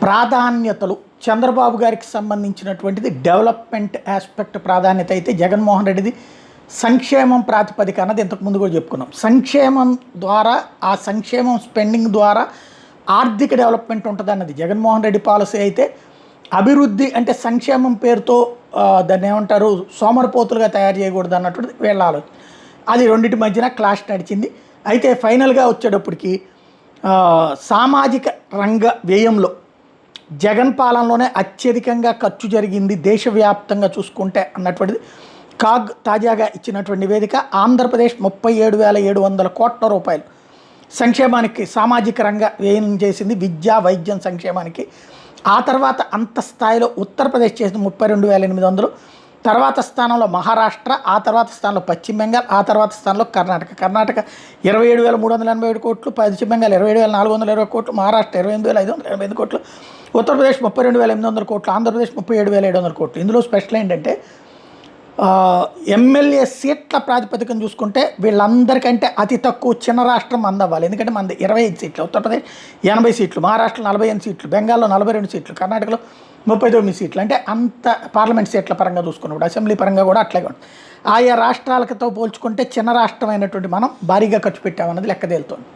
ప్రాధాన్యతలు చంద్రబాబు గారికి సంబంధించినటువంటిది డెవలప్మెంట్ ఆస్పెక్ట్ ప్రాధాన్యత అయితే, జగన్మోహన్ రెడ్డిది సంక్షేమం ప్రాతిపదిక అన్నది ఇంతకుముందు కూడా చెప్పుకున్నాం. సంక్షేమం ద్వారా, ఆ సంక్షేమం స్పెండింగ్ ద్వారా ఆర్థిక డెవలప్మెంట్ ఉంటుంది అన్నది జగన్మోహన్ రెడ్డి పాలసీ అయితే, అభివృద్ధి అంటే సంక్షేమం పేరుతో దాన్ని ఏమంటారు సోమరపోతులుగా తయారు చేయకూడదు అన్నటువంటిది వీళ్ళ ఆలోచన. అది రెండింటి మధ్యన క్లాష్ నడిచింది. అయితే ఫైనల్గా వచ్చేటప్పటికి సామాజిక రంగ వ్యయంలో జగన్ పాలనలోనే అత్యధికంగా ఖర్చు జరిగింది దేశవ్యాప్తంగా చూసుకుంటే అన్నటువంటిది కాగ్ తాజాగా ఇచ్చినటువంటి నివేదిక. ఆంధ్రప్రదేశ్ 37,700 కోట్ల రూపాయలు సంక్షేమానికి సామాజిక రంగ వ్యయం చేసింది, విద్యా వైద్యం సంక్షేమానికి. ఆ తర్వాత అంత స్థాయిలో ఉత్తరప్రదేశ్ చేసింది 32,800, తర్వాత స్థానంలో మహారాష్ట్ర, ఆ తర్వాత స్థానంలో పశ్చిమ బెంగాల్, ఆ తర్వాత స్థానంలో కర్ణాటక 27,387 కోట్లు, పశ్చిమ బెంగాల్ 27,420 కోట్లు, మహారాష్ట్ర 28,585 కోట్లు, ఉత్తరప్రదేశ్ 32,800 కోట్లు, ఆంధ్రప్రదేశ్ 37,700 కోట్లు. ఇందులో స్పెషల్ ఏంటంటే ఎమ్మెల్యే సీట్ల ప్రాతిపదికన చూసుకుంటే వీళ్ళందరికంటే అతి తక్కువ చిన్న రాష్ట్రం అవ్వాలి. ఎందుకంటే మనది 25 సీట్లు, ఉత్తరప్రదేశ్ 80 సీట్లు, మహారాష్ట్రలో 48 సీట్లు, బెంగాల్లో 42 సీట్లు, కర్ణాటకలో 39 సీట్లు. అంటే అంత పార్లమెంట్ సీట్ల పరంగా చూసుకున్నప్పుడు అసెంబ్లీ పరంగా కూడా అట్లాగే ఉంటుంది. ఆయా రాష్ట్రాలతో పోల్చుకుంటే చిన్న రాష్ట్రం అయినటువంటి మనం భారీగా ఖర్చు పెట్టామన్నది లెక్క తేలుతోంది.